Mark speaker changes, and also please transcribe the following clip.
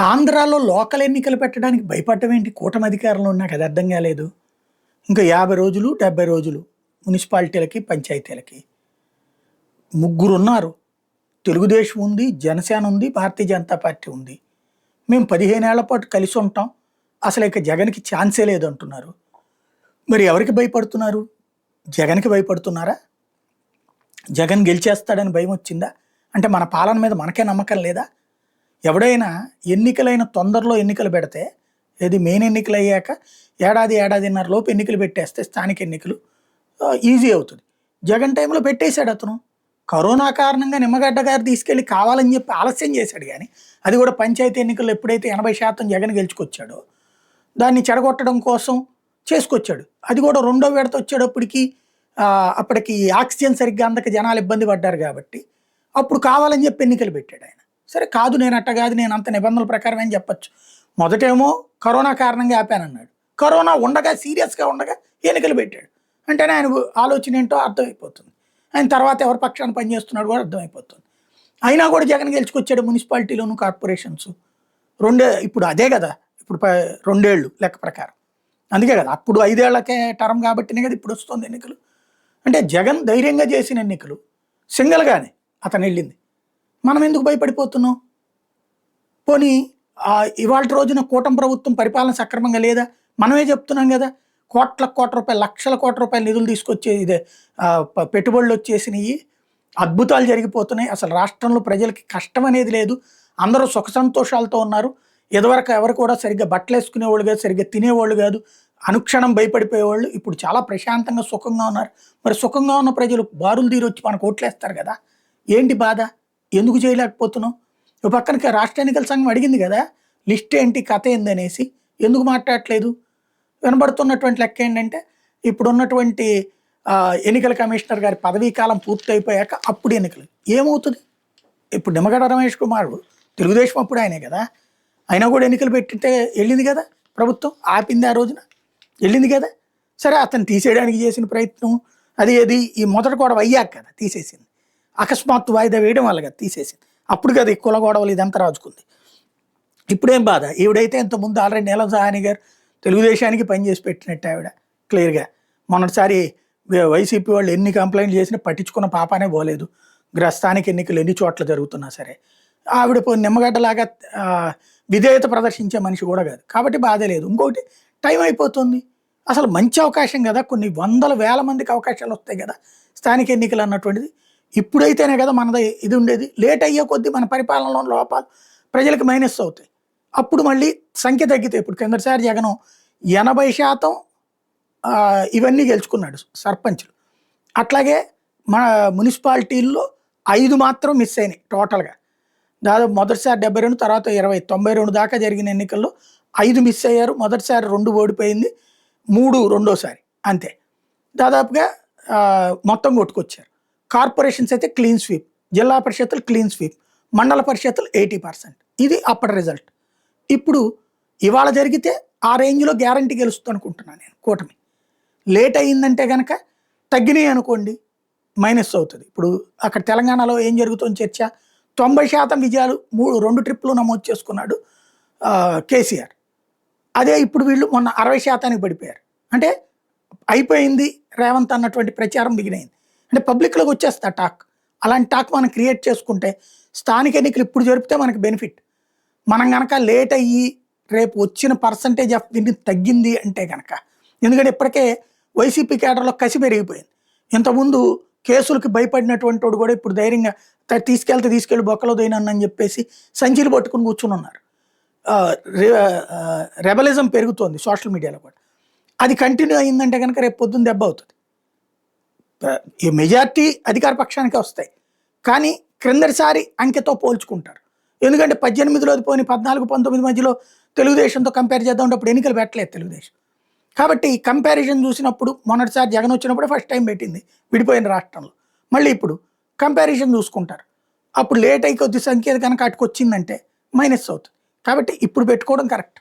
Speaker 1: ఆంధ్రాలో లోకల్ ఎన్నికలు పెట్టడానికి భయపడటం ఏంటి? కూటమి అధికారంలో ఉన్నాక అది అర్థం కాలేదు. ఇంకా 50 రోజులు, 70 రోజులు మున్సిపాలిటీలకి, పంచాయతీలకి. ముగ్గురున్నారు. తెలుగుదేశం ఉంది, జనసేన ఉంది, భారతీయ జనతా పార్టీ ఉంది. మేము 15 ఏళ్ల పాటు కలిసి ఉంటాం. అసలు ఇక జగన్‌కి ఛాన్సే లేదంటున్నారు. మరి ఎవరికి భయపడుతున్నారు? జగన్‌కి భయపడుతున్నారా? జగన్ గెలిచేస్తాడని భయమొచ్చిందా? అంటే మన పాలన మీద మనకే నమ్మకం లేదా? ఎవడైనా ఎన్నికలైన తొందరలో ఎన్నికలు పెడితే, ఏది మెయిన్ ఎన్నికలు అయ్యాక ఏడాది, ఏడాదిన్నర లోపు ఎన్నికలు పెట్టేస్తే స్థానిక ఎన్నికలు ఈజీ అవుతుంది. జగన్ టైంలో పెట్టేశాడు అతను. కరోనా కారణంగా నిమ్మగడ్డ గారు తీసుకెళ్ళి కావాలని చెప్పి ఆలస్యం చేశాడు కానీ, అది కూడా పంచాయతీ ఎన్నికల్లో ఎప్పుడైతే 80% జగన్ గెలుచుకొచ్చాడో, దాన్ని చెడగొట్టడం కోసం చేసుకొచ్చాడు. అది కూడా రెండో విడత వచ్చేటప్పటికి అప్పటికి ఆక్సిజన్ సరిగ్గా అందక జనాలు ఇబ్బంది పడ్డారు కాబట్టి, అప్పుడు కావాలని చెప్పి ఎన్నికలు పెట్టాడు ఆయన. సరే కాదు, నేను అట్ట కాదు, నేను అంత నిబంధనల ప్రకారం ఏం చెప్పచ్చు. మొదటేమో కరోనా కారణంగా ఆపానన్నాడు. కరోనా ఉండగా, సీరియస్గా ఉండగా ఎన్నికలు పెట్టాడు. అంటేనే ఆయన ఆలోచన ఏంటో అర్థమైపోతుంది. ఆయన తర్వాత ఎవరి పక్షాన్ని పనిచేస్తున్నాడు కూడా అర్థమైపోతుంది. అయినా కూడా జగన్ గెలుచుకొచ్చాడు మున్సిపాలిటీలోను, కార్పొరేషన్స్. ఇప్పుడు అదే కదా, ఇప్పుడు 2 ఏళ్ళు లెక్క ప్రకారం. అందుకే కదా, అప్పుడు 5 ఏళ్లకే టర్మ్ కాబట్టినే కదా ఇప్పుడు వస్తుంది ఎన్నికలు. అంటే జగన్ ధైర్యంగా చేసిన ఎన్నికలు సింగిల్గానే అతను వెళ్ళింది. మనం ఎందుకు భయపడిపోతున్నాం? పోనీ ఇవాళ రోజున కూటమి ప్రభుత్వం పరిపాలన సక్రమంగా లేదా? మనమే చెప్తున్నాం కదా, కోట్ల రూపాయలు, లక్షల కోట్ల రూపాయల నిధులు తీసుకొచ్చే ఇదే పెట్టుబడులు వచ్చేసినాయి, అద్భుతాలు జరిగిపోతున్నాయి. అసలు రాష్ట్రంలో ప్రజలకి కష్టం అనేది లేదు, అందరూ సుఖ సంతోషాలతో ఉన్నారు. ఇదివరకు ఎవరు కూడా సరిగ్గా బట్టలు వేసుకునేవాళ్ళు కాదు, సరిగ్గా తినేవాళ్ళు కాదు, అనుక్షణం భయపడిపోయేవాళ్ళు. ఇప్పుడు చాలా ప్రశాంతంగా సుఖంగా ఉన్నారు. మరి సుఖంగా ఉన్న ప్రజలు బారులు తీరి వచ్చి మనకు ఓట్లేస్తారు కదా, ఏంటి బాధ? ఎందుకు చేయలేకపోతున్నాం? ఒక పక్కన రాష్ట్ర ఎన్నికల సంఘం అడిగింది కదా, లిస్ట్ ఏంటి, కథ ఏంది అనేసి. ఎందుకు మాట్లాడట్లేదు? వినబడుతున్నటువంటి లెక్క ఏంటంటే, ఇప్పుడున్నటువంటి ఎన్నికల కమిషనర్ గారి పదవీ కాలం పూర్తయిపోయాక అప్పుడు ఎన్నికలు. ఏమవుతుంది? ఇప్పుడు నిమ్మగడ్డ రమేష్ కుమారుడు తెలుగుదేశం అప్పుడు ఆయనే కదా, అయినా కూడా ఎన్నికలు పెట్టితే వెళ్ళింది కదా ప్రభుత్వం, ఆపింది ఆ రోజున, వెళ్ళింది కదా. సరే, అతను తీసేయడానికి చేసిన ప్రయత్నం అది ఏది ఈ మొదటి గొడవ అయ్యాక కదా తీసేసింది. అకస్మాత్తు వాయిదా వేయడం వల్ల కదా తీసేసింది. అప్పుడు కదా ఈ కుల గొడవలు ఇదంతా రాజుకుంది. ఇప్పుడేం బాధ? ఈవిడైతే ఇంతకుముందు ఆల్రెడీ నీలం సాహ్ని గారు తెలుగుదేశానికి పనిచేసి పెట్టినట్టు ఆవిడ క్లియర్గా. మొన్నటిసారి వైసీపీ వాళ్ళు ఎన్ని కంప్లైంట్లు చేసినా పట్టించుకున్న పాపానే పోలేదు. స్థానిక ఎన్నికలు ఎన్ని చోట్ల జరుగుతున్నా సరే. ఆవిడ నిమ్మగడ్డలాగా విధేయత ప్రదర్శించే మనిషి కూడా కాదు, కాబట్టి బాధే లేదు. ఇంకొకటి, టైం అయిపోతుంది. అసలు మంచి అవకాశం కదా, కొన్ని వందల వేల మందికి అవకాశాలు వస్తాయి కదా స్థానిక ఎన్నికలు అన్నటువంటిది. ఇప్పుడైతేనే కదా మనది ఇది ఉండేది. లేట్ అయ్యే కొద్దీ మన పరిపాలనలో లోపాలు ప్రజలకు మైనస్ అవుతాయి. అప్పుడు మళ్ళీ సంఖ్య తగ్గితే, ఇప్పుడు కిందసారి జగన్ 80% ఇవన్నీ గెలుచుకున్నాడు సర్పంచ్లు. అట్లాగే మన మున్సిపాలిటీల్లో 5 మాత్రం మిస్ అయినాయి టోటల్గా. దాదాపు మొదటిసారి 72, తర్వాత 20, 92 దాకా జరిగిన ఎన్నికల్లో 5 మిస్ అయ్యారు. మొదటిసారి 2 ఓడిపోయింది, 3 రెండోసారి, అంతే. దాదాపుగా మొత్తం కొట్టుకొచ్చారు. కార్పొరేషన్స్ అయితే క్లీన్ స్వీప్, జిల్లా పరిషత్తులు క్లీన్ స్వీప్, మండల పరిషత్తులు 80%. ఇది అప్పటి రిజల్ట్. ఇప్పుడు ఇవాళ జరిగితే ఆ రేంజ్లో గ్యారంటీ గెలుస్తుంది అనుకుంటున్నాను నేను కూటమి. లేట్ అయ్యిందంటే కనుక తగ్గినాయి అనుకోండి, మైనస్ అవుతుంది. ఇప్పుడు అక్కడ తెలంగాణలో ఏం జరుగుతుంది చర్చ, 90% విజయాలు 2 ట్రిప్లు నమోదు చేసుకున్నాడు కేసీఆర్. అదే ఇప్పుడు వీళ్ళు మొన్న 60%కి పడిపోయారు. అంటే అయిపోయింది రేవంత్ అన్నటువంటి ప్రచారం బిగినైంది. అంటే పబ్లిక్లోకి వచ్చేస్తా టాక్. అలాంటి టాక్ మనం క్రియేట్ చేసుకుంటే స్థానిక ఎన్నికలు ఇప్పుడు జరిపితే మనకి బెనిఫిట్. మనం కనుక లేట్ అయ్యి రేపు వచ్చిన పర్సంటేజ్ ఆఫ్ దీన్ని తగ్గింది అంటే కనుక, ఎందుకంటే ఇప్పటికే వైసీపీ కేడర్లో కసి పెరిగిపోయింది. ఇంతకుముందు కేసులకి భయపడినటువంటి వాడు కూడా ఇప్పుడు ధైర్యంగా తీసుకెళ్ళి బొక్కలో దైనని చెప్పేసి సంచిలు పట్టుకుని కూర్చుని ఉన్నారు. రెబలిజం పెరుగుతోంది సోషల్ మీడియాలో కూడా. అది కంటిన్యూ అయిందంటే కనుక రేపు పొద్దున్న దెబ్బ అవుతుంది. ఈ మెజార్టీ అధికార పక్షానికే వస్తాయి, కానీ క్రిందటిసారి అంకెతో పోల్చుకుంటారు. ఎందుకంటే 18లోది పోయి 14, 19 మధ్యలో తెలుగుదేశంతో కంపేర్ చేద్దాం, అప్పుడు ఎన్నికలు పెట్టలేదు తెలుగుదేశం. కాబట్టి కంపారిజన్ చూసినప్పుడు మొన్నటిసారి జగన్ వచ్చినప్పుడు ఫస్ట్ టైం పెట్టింది విడిపోయిన రాష్ట్రంలో. మళ్ళీ ఇప్పుడు కంపారిజన్ చూసుకుంటారు. అప్పుడు లేట్ అయ్యి కొద్ది సంఖ్య కనుక అటుకు వచ్చిందంటే మైనస్ అవుతుంది. కాబట్టి ఇప్పుడు పెట్టుకోవడం కరెక్ట్.